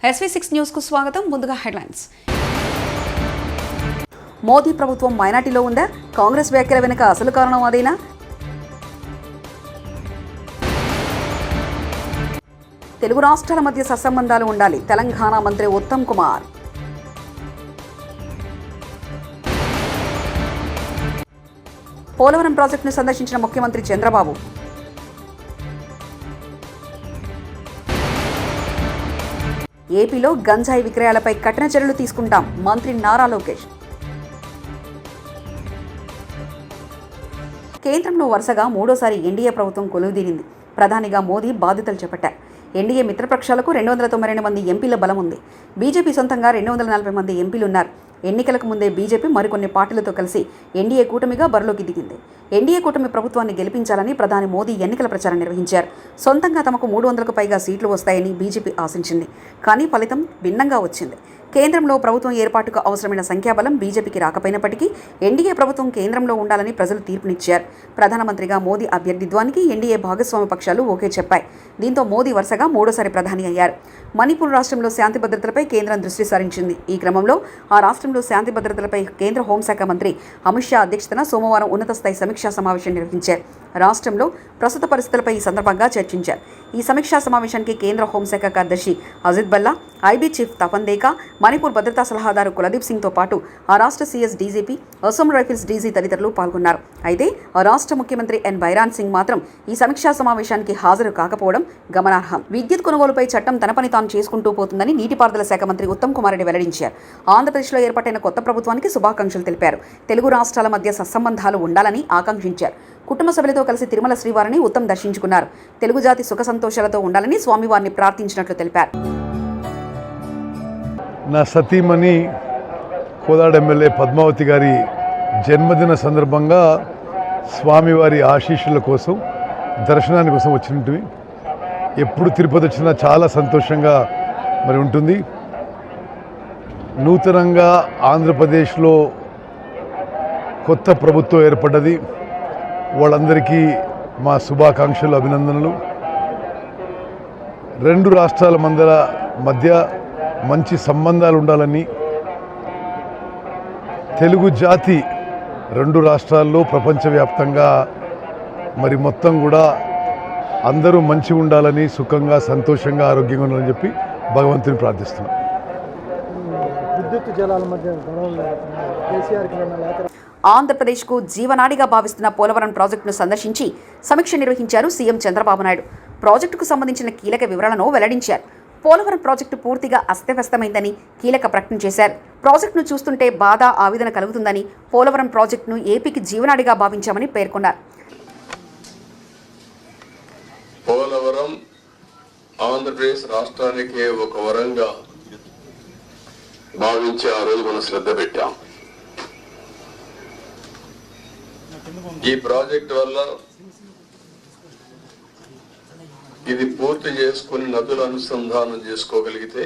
SV6 news కు స్వాగతం. ముందుగా హెడ్లైన్స్. మోదీ ప్రభుత్వం మైనార్టీలో ఉందా? కాంగ్రెస్ వ్యాఖ్యల వెనుక అసలు కారణం అదేనా? తెలుగు రాష్ట్రాల మధ్య సత్సంబంధాలు ఉండాలి. తెలంగాణ మంత్రి ఉత్తమ్ కుమార్. పోలవరం ప్రాజెక్టును సందర్శించిన ముఖ్యమంత్రి చంద్రబాబు. ఏపీలో గంజాయి విక్రయాలపై కఠిన చర్యలు తీసుకుంటాం. మంత్రి నారా లోకేష్. కేంద్రంలో వరుసగా మూడోసారి ఎన్డీఏ ప్రభుత్వం కొలువుదీరింది. ప్రధానిగా మోదీ బాధ్యతలు చేపట్టారు. ఎన్డీఏ మిత్రపక్షాలకు 292 మంది ఎంపీల బలం ఉంది. బీజేపీ సొంతంగా 240 మంది ఎంపీలున్నారు. ఎన్నికలకు ముందే బీజేపీ మరికొన్ని పార్టీలతో కలిసి ఎన్డీఏ కూటమిగా బరిలోకి దిగింది. ఎన్డీఏ కూటమి ప్రభుత్వాన్ని గెలిపించాలని ప్రధాని మోదీ ఎన్నికల ప్రచారం నిర్వహించారు. సొంతంగా తమకు 300కు పైగా సీట్లు వస్తాయని బీజేపీ ఆశించింది. కానీ ఫలితం భిన్నంగా వచ్చింది. కేంద్రంలో ప్రభుత్వం ఏర్పాటుకు అవసరమైన సంఖ్యాబలం బీజేపీకి రాకపోయినప్పటికీ ఎన్డీఏ ప్రభుత్వం కేంద్రంలో ఉండాలని ప్రజలు తీర్పునిచ్చారు. ప్రధానమంత్రిగా మోదీ అభ్యర్థిత్వానికి ఎన్డీఏ భాగస్వామ్య పక్షాలు ఓకే చెప్పాయి. దీంతో మోదీ వరుసగా మూడోసారి ప్రధాని అయ్యారు. మణిపూర్ రాష్ట్రంలో శాంతి భద్రతలపై కేంద్రం దృష్టి సారించింది. ఈ క్రమంలో ఆ రాష్ట్రంలో శాంతి భద్రతలపై కేంద్ర హోంశాఖ మంత్రి అమిత్ షా అధ్యక్షతన సోమవారం ఉన్నత స్థాయి సమీక్షా సమావేశం నిర్వహించారు. రాష్ట్రంలో ప్రస్తుత పరిస్థితులపై ఈ సందర్భంగా చర్చించారు. ఈ సమీక్షా సమావేశానికి కేంద్ర హోంశాఖ కార్యదర్శి అజిత్ బల్లా, ఐబీ చీఫ్ తపన్ దేకా, మణిపూర్ భద్రతా సలహాదారు కులదీప్ సింగ్తో పాటు ఆ రాష్ట్ర CS DGP, Assam rifles DG తదితరులు పాల్గొన్నారు. అయితే ఆ రాష్ట్ర ముఖ్యమంత్రి ఎన్ బైరాన్ సింగ్ మాత్రం ఈ సమీక్షా సమావేశానికి హాజరు కాకపోవడం గమనార్హం. విద్యుత్ కొనుగోలుపై చట్టం తన పని తాను చేసుకుంటూ పోతుందని నీటిపారుదల శాఖ మంత్రి ఉత్తమ్ కుమార్ రెడ్డి వెల్లడించారు. ఆంధ్రప్రదేశ్లో ఏర్పాటైన కొత్త ప్రభుత్వానికి శుభాకాంక్షలు తెలిపారు. తెలుగు రాష్ట్రాల మధ్య సత్సంబంధాలు ఉండాలని ఆకాంక్షించారు. కుటుంబ సభ్యులతో కలిసి తిరుమల శ్రీవారిని ఉత్తమ్ దర్శించుకున్నారు. తెలుగు జాతి సుఖ సంతోషాలతో ఉండాలని స్వామివారిని ప్రార్థించినట్లు తెలిపారు. నా సతీమణి కోదాడ ఎమ్మెల్యే పద్మావతి గారి జన్మదిన సందర్భంగా స్వామివారి ఆశీస్సుల కోసం దర్శనాని కోసం వచ్చినట్టు ఎప్పుడు తిరుపతి వచ్చినా చాలా సంతోషంగా మరి ఉంటుంది. నూతనంగా ఆంధ్రప్రదేశ్లో కొత్త ప్రభుత్వం ఏర్పడ్డది. వాళ్ళందరికీ మా శుభాకాంక్షలు, అభినందనలు. రెండు రాష్ట్రాల మధ్య మంచి సంబంధాలు ఉండాలని, తెలుగు జాతి రెండు రాష్ట్రాల్లో ప్రపంచవ్యాప్తంగా మరి మొత్తం కూడా అందరూ మంచిగా ఉండాలని, సుఖంగా సంతోషంగా ఆరోగ్యంగా ఉండాలని చెప్పి భగవంతుని ప్రార్థిస్తున్నాం. ఆంధ్రప్రదేశ్కు జీవనాడిగా భావిస్తున్న పోలవరం ప్రాజెక్టును సందర్శించి సమీక్ష నిర్వహించారు సీఎం చంద్రబాబు నాయుడు. ప్రాజెక్టుకు సంబంధించిన కీలక వివరాలను వెల్లడించారు. పోలవరం ప్రాజెక్టు పూర్తిగా అస్తవ్యస్తమైందని కీలక ప్రకటన చేశారు. ప్రాజెక్టును చూస్తుంటే బాధ, ఆవేదన కలుగుతుందని, పోలవరం ప్రాజెక్టును ఏపీకి జీవనాడిగా భావించామని పేర్కొన్నారు. పోలవరం ఆంధ్రప్రదేశ్ రాష్ట్రానికి ఒక వరంగా భావించి ఆ రోజు మనం శ్రద్ధ పెట్టాం. ఈ ప్రాజెక్ట్ వల్ల ఇది పూర్తి చేసుకుని నదుల అనుసంధానం చేసుకోగలిగితే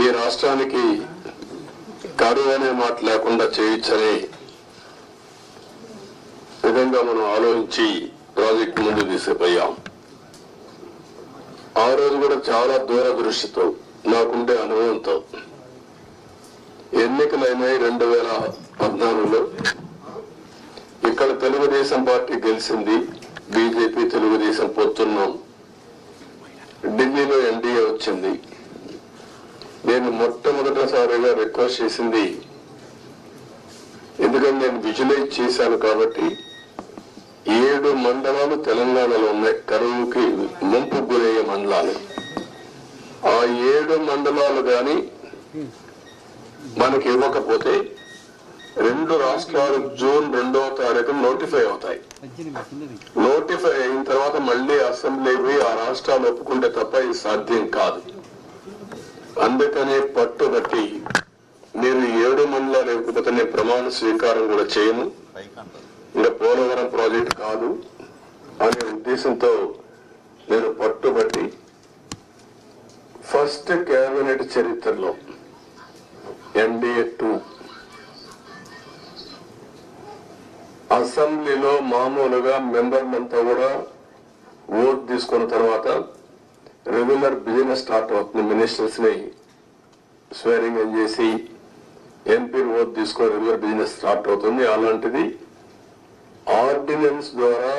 ఈ రాష్ట్రానికి కరువు అనే మాట లేకుండా చేయొచ్చనే విధంగా మనం ఆలోచించి ప్రాజెక్ట్ ముందు తీసుకుపోయాం. ఆ రోజు కూడా చాలా దూరదృష్టితో, నాకుండే అనుభవంతో, ఎన్నికలైనాయి 2014లో. ఇక్కడ తెలుగుదేశం పార్టీ గెలిచింది, బీజేపీ తెలుగుదేశం పొత్తున్నాం. ఢిల్లీలో ఎన్డీఏ వచ్చింది. నేను మొట్టమొదటిసారిగా రిక్వెస్ట్ చేసింది, ఎందుకంటే నేను విజువలైజ్ చేశాను కాబట్టి, 7 మండలాలు తెలంగాణలో ఉన్నాయి, కరువుకి ముంపు గురయ్యే మండలాలు. ఆ 7 మండలాలు కానీ మనకి ఇవ్వకపోతే 2 రాష్ట్రాలు జూన్ 2వ తారీఖు నోటిఫై అవుతాయి. నోటిఫై అయిన తర్వాత మళ్ళీ అసెంబ్లీ పోయి ఆ రాష్ట్రాలు ఒప్పుకుంటే తప్ప ఇది సాధ్యం కాదు. అందుకనే పట్టుబట్టి మీరు 7 మండలాలు ఇవ్వకపోతే నేను ప్రమాణ స్వీకారం కూడా చేయను, ఇంకా పోలవరం ప్రాజెక్ట్ కాదు అనే ఉద్దేశంతో నేను పట్టుబట్టి ఫస్ట్ కేబినెట్ చరిత్రలో ఎన్డీఏ 2 అసెంబ్లీలో మామూలుగా మెంబర్లంతా కూడా ఓట్ తీసుకున్న తర్వాత రెగ్యులర్ బిజినెస్ స్టార్ట్ అవుతుంది. మినిస్టర్స్ ని స్వేరింగ్ ఇన్ చేసి ఎంపీ ఓట్ తీసుకొని రెగ్యులర్ బిజినెస్ స్టార్ట్ అవుతుంది. అలాంటిది ఆర్డినెన్స్ ద్వారా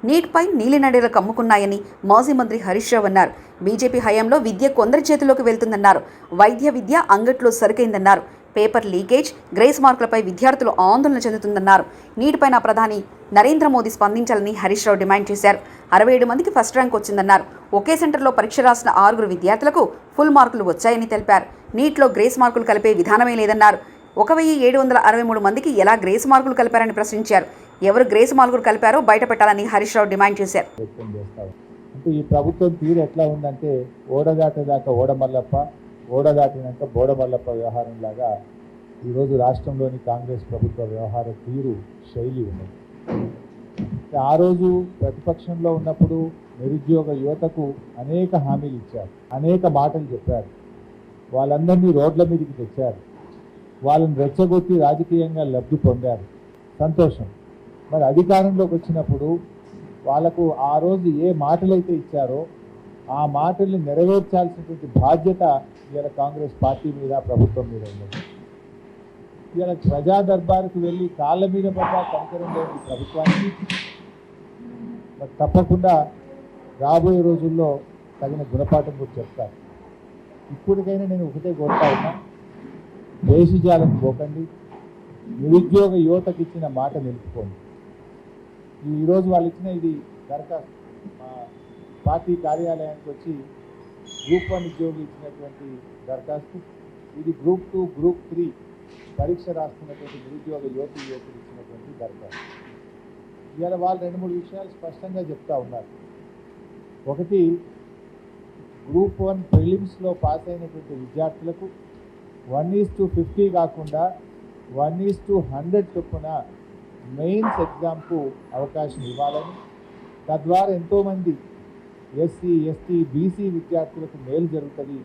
నీట్పై నీలినడీలు కమ్ముకున్నాయని మాజీ మంత్రి హరీష్ రావు అన్నారు. బీజేపీ హయాంలో విద్య కొందరి చేతిలోకి వెళ్తుందన్నారు. వైద్య విద్య అంగట్లో సరికైందన్నారు. పేపర్ లీకేజ్, గ్రేస్ మార్కులపై విద్యార్థులు ఆందోళన చెందుతుందన్నారు. నీటిపైన ప్రధాని నరేంద్ర మోదీ స్పందించాలని హరీష్ రావు డిమాండ్ చేశారు. 67 మందికి ఫస్ట్ ర్యాంక్ వచ్చిందన్నారు. ఒకే సెంటర్లో పరీక్ష రాసిన 6 విద్యార్థులకు ఫుల్ మార్కులు వచ్చాయని తెలిపారు. నీట్లో గ్రేస్ మార్కులు కలిపే విధానమే లేదన్నారు. 1763 మందికి ఎలా గ్రేస్ మార్కులు కలిపారని ప్రశ్నించారు. ఎవరు గ్రేస్ మార్కులు కలిపారో బయట పెట్టాలని హరీష్ రావు డిమాండ్ చేశారు. అంటే ఈ ప్రభుత్వం తీరు ఎట్లా ఉందంటే ఓడదాటేదాకా ఓడమల్లప్ప, ఓడదాటినాక బోడమల్లప్ప వ్యవహారం లాగా ఈరోజు రాష్ట్రంలోని కాంగ్రెస్ ప్రభుత్వ వ్యవహార తీరు శైలి ఉన్నది. ఆ రోజు ప్రతిపక్షంలో ఉన్నప్పుడు నిరుద్యోగ యువతకు అనేక హామీలు ఇచ్చారు, అనేక మాటలు చెప్పారు, వాళ్ళందరినీ రోడ్ల మీదకి తెచ్చారు, వాళ్ళని రెచ్చగొట్టి రాజకీయంగా లబ్ధి పొందారు. సంతోషం. మరి అధికారంలోకి వచ్చినప్పుడు వాళ్లకు ఆ రోజు ఏ మాటలైతే ఇచ్చారో ఆ మాటల్ని నెరవేర్చాల్సినటువంటి బాధ్యత ఇవాళ కాంగ్రెస్ పార్టీ మీద, ప్రభుత్వం మీద ఉన్నది. ఇవాళ ప్రజా దర్బారుకు వెళ్ళి కాళ్ళ మీద పడ్డ కనికరం లేని ప్రభుత్వానికి మరి తప్పకుండా రాబోయే రోజుల్లో తగిన గుణపాఠం కూడా చెప్తారు. ఇప్పటికైనా నేను ఒకటే కోరుతా ఉన్నా, దేశజాలకు పోకండి, నిరుద్యోగ యువతకు ఇచ్చిన మాట నిలుపుకోండి. ఈరోజు వాళ్ళు ఇచ్చిన ఇది దరఖాస్తు పార్టీ కార్యాలయానికి వచ్చి గ్రూప్ 1 ఉద్యోగులు ఇచ్చినటువంటి దరఖాస్తు, ఇది గ్రూప్ 2, గ్రూప్ 3 పరీక్ష రాస్తున్నటువంటి నిరుద్యోగ యువకులు ఇచ్చినటువంటి దరఖాస్తు. ఇవాళ వాళ్ళు 2-3 విషయాలు స్పష్టంగా చెప్తా ఉన్నారు. ఒకటి, గ్రూప్ 1 ప్రిలిమ్స్లో పాస్ అయినటువంటి విద్యార్థులకు 1:50 కాకుండా 1:100 చొప్పున మెయిన్స్ ఎగ్జామ్కు అవకాశం ఇవ్వాలని, తద్వారా ఎంతోమంది ఎస్సీ, ఎస్టీ, బీసీ విద్యార్థులకు మేలు జరుగుతుంది.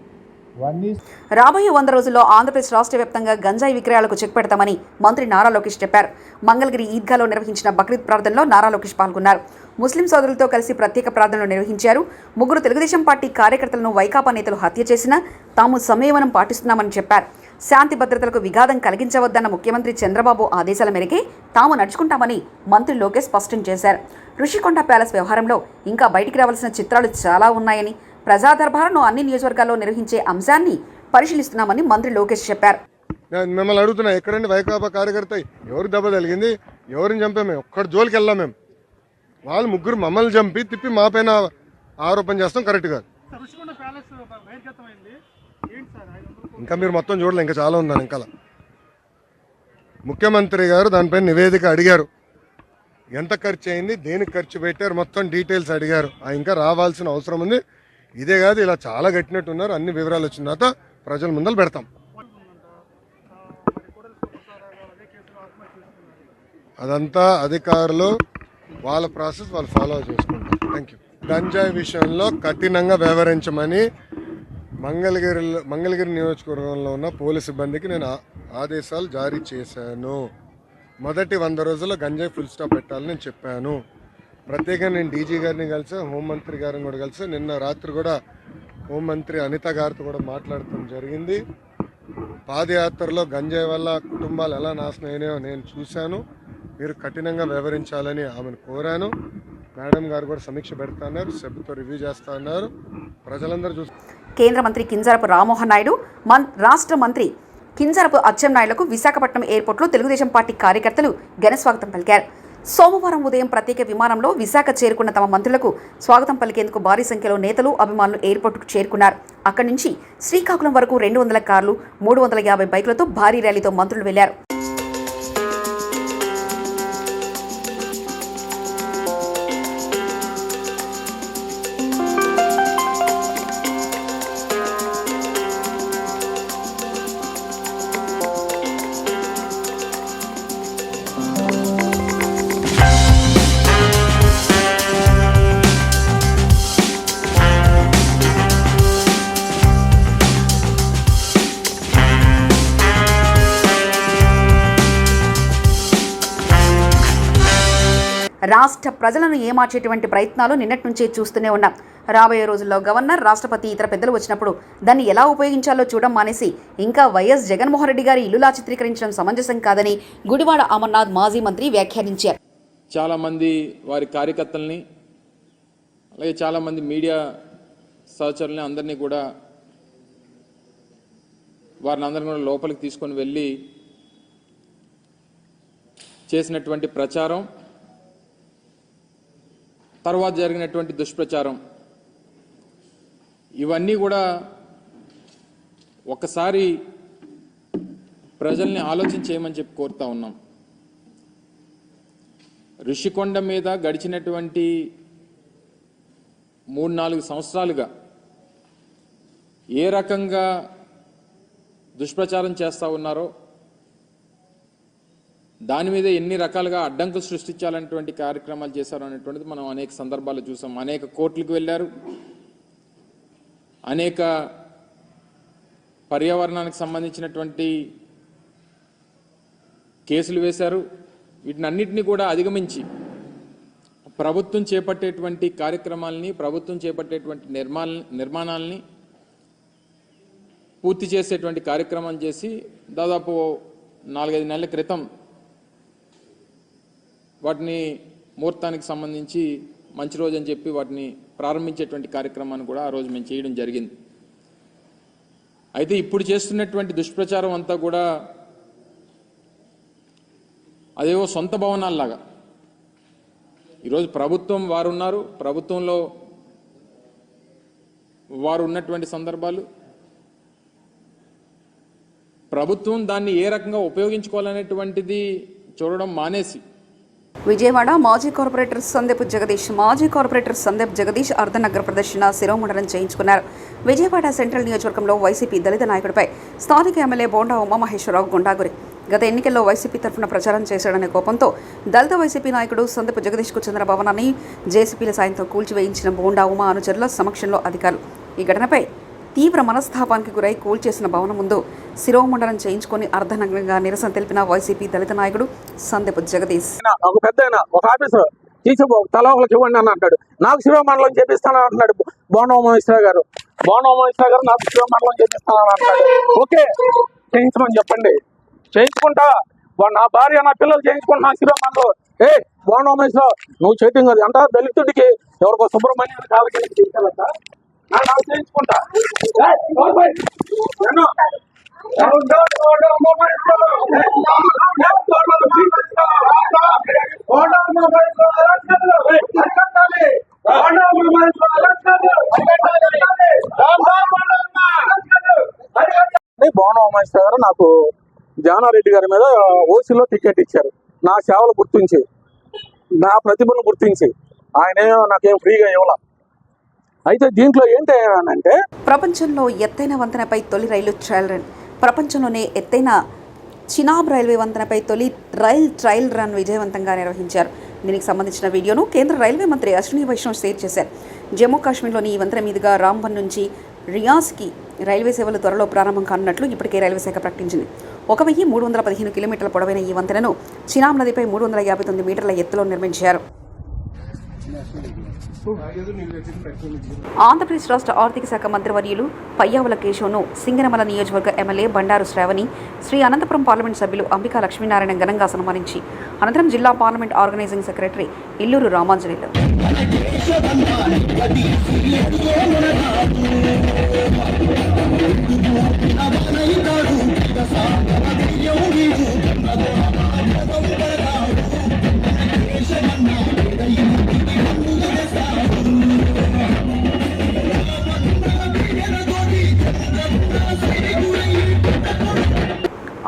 రాబోయే 100 రోజుల్లో ఆంధ్రప్రదేశ్ రాష్ట్ర వ్యాప్తంగా గంజాయి విక్రయాలకు చెక్ పెడతామని మంత్రి నారా లోకేష్ చెప్పారు. మంగళగిరి ఈద్గాలో నిర్వహించిన బక్రీద్ ప్రార్థనలో నారా లోకేష్ పాల్గొన్నారు. ముస్లిం సోదరులతో కలిసి ప్రత్యేక ప్రార్థనలు నిర్వహించారు. 3 తెలుగుదేశం పార్టీ కార్యకర్తలను వైకాపా నేతలు హత్య చేసినా తాము సంయమనం పాటిస్తున్నామని చెప్పారు. శాంతి భద్రతలకు విఘాతం కలిగించవద్దన్న ముఖ్యమంత్రి చంద్రబాబు ఆదేశాల మేరకే తాము నడుచుకుంటామని మంత్రి లోకేష్ స్పష్టం చేశారు. ఋషికొండ ప్యాలెస్ వ్యవహారంలో ఇంకా బయటికి రావాల్సిన చిత్రాలు చాలా ఉన్నాయని, ప్రజా దర్బారును అన్ని నియోజకవర్గాల్లో నిర్వహించే అంశాన్ని పరిశీలిస్తున్నామని మంత్రి లోకేష్ చెప్పారు. నేను మిమ్మల్ని అడుగుతున్నా, ఎక్కడండి వైకాపా కార్యకర్త? ఎవరు దెబ్బ తగిలింది? ఎవరిని చంపాము? ఒక్కడి జోలికి వెళ్ళాం మేము. వాళ్ళు 3 మమ్మల్ని చంపి తిప్పి మా పైన ఆరోపణ చేస్తాం కరెక్ట్ కాదు. ఇంకా మీరు మొత్తం చూడలే, ఇంకా చాలా ఉందని. ఇంకా ముఖ్యమంత్రి గారు దానిపైన నివేదిక అడిగారు. ఎంత ఖర్చు అయింది, దేనికి ఖర్చు పెట్టారు, మొత్తం డీటెయిల్స్ అడిగారు. ఇంకా రావాల్సిన అవసరం ఉంది. ఇదే కాదు, ఇలా చాలా గట్టినట్టున్నారు. అన్ని వివరాలు వచ్చిన తర్వాత ప్రజల ముందలు పెడతాం. అదంతా అధికారులు వాళ్ళ ప్రాసెస్ వాళ్ళు ఫాలో చేసుకుంటారు. Thank you. గంజాయి విషయంలో కఠినంగా వ్యవహరించమని మంగళగిరి నియోజకవర్గంలో ఉన్న పోలీసు సిబ్బందికి నేను ఆదేశాలు జారీ చేశాను. మొదటి 100 రోజుల్లో గంజాయి ఫుల్ స్టాప్ పెట్టాలని నేను చెప్పాను. ప్రత్యేకంగా నేను డీజీ గారిని కలిసి, హోంమంత్రి గారిని కూడా కలిసి, నిన్న రాత్రి కూడా హోంమంత్రి అనిత గారితో కూడా మాట్లాడటం జరిగింది. పాదయాత్రలో గంజాయి వల్ల కుటుంబాలు ఎలా నాశనం అయినాయో నేను చూశాను. మీరు కఠినంగా వ్యవహరించాలని ఆమెను కోరాను. మేడం గారు కూడా సమీక్ష పెడతాన్నారు, సభ్యుతో రివ్యూ చేస్తా అన్నారు. ప్రజలందరూ కేంద్ర మంత్రి కింజరపు రామ్మోహన్ నాయుడు, రాష్ట్ర మంత్రి కింజరపు అచ్చెన్నాయుడులకు విశాఖపట్నం ఎయిర్పోర్ట్లో తెలుగుదేశం పార్టీ కార్యకర్తలు ఘనస్వాగతం పలికారు. సోమవారం ఉదయం ప్రత్యేక విమానంలో విశాఖ చేరుకున్న తమ మంత్రులకు స్వాగతం పలికేందుకు భారీ సంఖ్యలో నేతలు, అభిమానులు ఎయిర్పోర్టుకు చేరుకున్నారు. అక్కడి నుంచి శ్రీకాకుళం వరకు 200 కార్లు, 350 బైకులతో భారీ ర్యాలీతో మంత్రులు వెళ్లారు. రాష్ట్ర ప్రజలను ఏమార్చేటువంటి ప్రయత్నాలు నిన్నటి నుంచే చూస్తూనే ఉన్నాం. రాబోయే రోజుల్లో గవర్నర్, రాష్ట్రపతి, ఇతర పెద్దలు వచ్చినప్పుడు దాన్ని ఎలా ఉపయోగించాలో చూడడం మానేసి ఇంకా వైఎస్ జగన్మోహన్ రెడ్డి గారి ఇల్లులా చిత్రీకరించడం సమంజసం కాదని గుడివాడ అమర్నాథ్ మాజీ మంత్రి వ్యాఖ్యానించారు. చాలామంది వారి కార్యకర్తల్ని, అలాగే చాలామంది మీడియా సహచరుల్ని అందరినీ కూడా వారిని అందరినీ కూడా లోపలికి తీసుకొని వెళ్ళి చేసినటువంటి ప్రచారం, తర్వాత జరిగినటువంటి దుష్ప్రచారం, ఇవన్నీ కూడా ఒకసారి ప్రజల్ని ఆలోచించేయమని చెప్పి కోరుతా ఉన్నాం. ఋషికొండ మీద గడిచినటువంటి 3-4 సంవత్సరాలుగా ఏ రకంగా దుష్ప్రచారం చేస్తూ ఉన్నారో, దాని మీద ఎన్ని రకాలుగా అడ్డంకులు సృష్టించాలనేటువంటి కార్యక్రమాలు చేశారు అనేటువంటిది మనం అనేక సందర్భాలు చూసాం. అనేక కోర్టులకు వెళ్ళారు, అనేక పర్యావరణానికి సంబంధించినటువంటి కేసులు వేశారు. వీటినన్నిటినీ కూడా అధిగమించి ప్రభుత్వం చేపట్టేటువంటి కార్యక్రమాలని, ప్రభుత్వం చేపట్టేటువంటి నిర్మాణాలని పూర్తి చేసేటువంటి కార్యక్రమం చేసి దాదాపు 4-5 నెలల క్రితం వాటిని ముహూర్తానికి సంబంధించి మంచి రోజు అని చెప్పి వాటిని ప్రారంభించేటువంటి కార్యక్రమాన్ని కూడా ఆ రోజు మేము చేయడం జరిగింది. అయితే ఇప్పుడు చేస్తున్నటువంటి దుష్ప్రచారం అంతా కూడా అదేవో సొంత భవనాల్లాగా, ఈరోజు ప్రభుత్వం వారు ఉన్నారు, ప్రభుత్వంలో వారు ఉన్నటువంటి సందర్భాలు, ప్రభుత్వం దాన్ని ఏ రకంగా ఉపయోగించుకోవాలనేటువంటిది చూడడం మానేసి విజయవాడ మాజీ కార్పొరేటర్ సందీప్ జగదీష్ అర్ధనగర ప్రదర్శన శిరోముండనం చేయించుకున్నారు. విజయవాడ సెంట్రల్ నియోజకవర్గంలో వైసీపీ దళిత నాయకుడిపై స్థానిక ఎమ్మెల్యే బోండా ఉమామహేశ్వరరావు గుండాగురి గత ఎన్నికల్లో వైసీపీ తరఫున ప్రచారం చేశాడనే కోపంతో దళిత వైసీపీ నాయకుడు సందీప్ జగదీష్కు చెందిన భవనాన్ని జేసీపీల సాయంతో కూల్చివేయించిన బోండా ఉమా అనుచరుల సమక్షంలో అధికారులు ఈ ఘటనపై తీవ్ర మనస్తాపానికి గురై కూల్చేసిన భవనం ముందు శిరోమండనం చేయించుకొని అర్ధనగ్నంగా నిరసన తెలిపిన వైసీపీ దళిత నాయకుడు సందీప్ జగదీష్. ఒక పెద్ద ఒక ఆఫీసర్ తీసి తల ఒకరికి ఇవ్వండి అని అంటాడు. నాకు శిరోమండలం చేపిస్తానని అంటున్నాడు బోండా ఉమామహేశ్వర గారు. నాకు శిరోమండలం చేపిస్తానని అంటున్నాడు. ఓకే, చేయించమని చెప్పండి, చేయించుకుంటా. నా భార్య, నా పిల్లలు చేయించుకుంటున్నా శిరోమండలం. బోండా ఉమామహేశ్వర నువ్వు చేయటం కాదు అంట. దళితుడికి ఎవరికో సుబ్రహ్మణ్యం కాలకి చేయించాలంట. నాకు చేయించుకుంటా. బోండా ఉమామహేశ్వర గారు నాకు జానారెడ్డి గారి మీద ఓసీలో టికెట్ ఇచ్చారు. నా సేవలు గుర్తించి, నా ప్రతిభను గుర్తించి ఆయనే నాకేం ఫ్రీగా ఇవ్వాల. అయితే దీంట్లో ఏంటి అంటే, ప్రపంచంలో ఎత్తైన వంతెనపై తొలి రైలు ట్రయల్ రన్, ప్రపంచంలోనే ఎత్తైన చినాబ్ రైల్వే వంతెనపై తొలి ట్రయల్ రన్ విజయవంతంగా నిర్వహించారు. దీనికి సంబంధించిన వీడియోను కేంద్ర రైల్వే మంత్రి అశ్విని వైష్ణవ్ షేర్ చేశారు. జమ్మూ కాశ్మీర్లోని ఈ వంతెన మీదుగా రాంబన్ నుంచి రియాజ్కి రైల్వే సేవలు త్వరలో ప్రారంభం కానున్నట్లు ఇప్పటికే రైల్వే శాఖ ప్రకటించింది. 1315 కిలోమీటర్ల పొడవైన ఈ వంతెనను చినాబ్ నదిపై 359 మీటర్ల ఎత్తులో నిర్మించారు. ఆంధ్రప్రదేశ్ రాష్ట్ర ఆర్థిక శాఖ మంత్రివర్యులు పయ్యావుల కేశవ్ను సింగనమల నియోజకవర్గ ఎమ్మెల్యే బండారు శ్రావణి, శ్రీ అనంతపురం పార్లమెంట్ సభ్యులు అంబికా లక్ష్మీనారాయణ ఘనంగా సన్మానించి అనంతరం జిల్లా parliament organizing secretary Illuru Ramanjaneyulu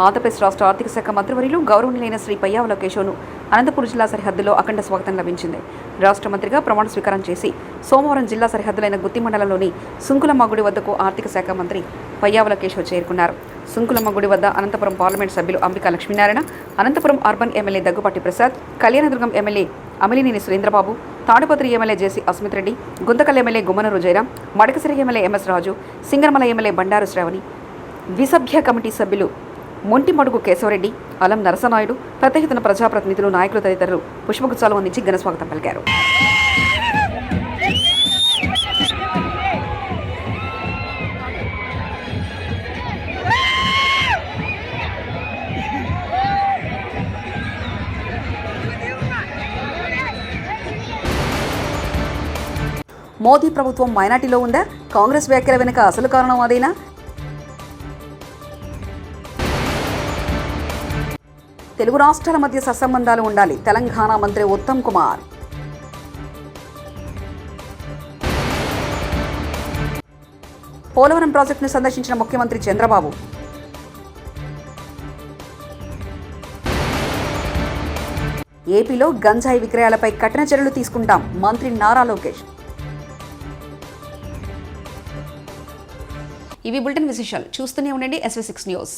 Andhra Pradesh రాష్ట్ర ఆర్థిక శాఖ మంత్రివర్యులు గౌరవనీయులైన శ్రీ పయ్యావుల కేశవ్ను అనంతపురం జిల్లా సరిహద్దులో అఖండ స్వాగతం లభించింది. రాష్ట్ర మంత్రిగా ప్రమాణ స్వీకారం చేసి సోమవారం జిల్లా సరిహద్దులైన గుత్తి మండలంలోని సుంకులమ్మ గుడి వద్దకు ఆర్థిక శాఖ మంత్రి పయ్యావుల కేశవ్ చేరుకున్నారు. సుంకులమ్మ గుడి వద్ద అనంతపురం పార్లమెంట్ సభ్యులు Ambika Lakshminarayana, Anantapuram urban MLA Daggubati Prasad, Kalyandurgam MLA Amilineni Surendrababu, Tadipatri MLA JC Asmit Reddy, Guntakal MLA Gummanur Jayaram, Madakasira MLA MS Raju, Singanamala MLA Bandaru Sravani, ద్విసభ్య కమిటీ సభ్యులు మొంటిమడుగు కేశవరెడ్డి, అలం నరసనాయుడు, పెద్ద ఎత్తున ప్రజాప్రతినిధులు, నాయకులు తదితరులు పుష్పగుచ్చాలు అందించి ఘనస్వాగతం పలికారు. మోదీ ప్రభుత్వం మైనార్టీలో ఉందా? కాంగ్రెస్ వ్యాఖ్యల వెనుక అసలు కారణం అదేనా? తెలుగు రాష్ట్రాల మధ్య సత్సంబంధాలు ఉండాలి. తెలంగాణ మంత్రి ఉత్తమ్ కుమార్. పోలవరం ప్రాజెక్టును సందర్శించిన ముఖ్యమంత్రి చంద్రబాబు. ఏపీలో గంజాయి విక్రయాలపై కఠిన చర్యలు తీసుకుంటాం మంత్రి నారా లోకేష్. ఇవి బులెటిన్ విశేషాలు. చూస్తూనే ఉండండి SV6 న్యూస్.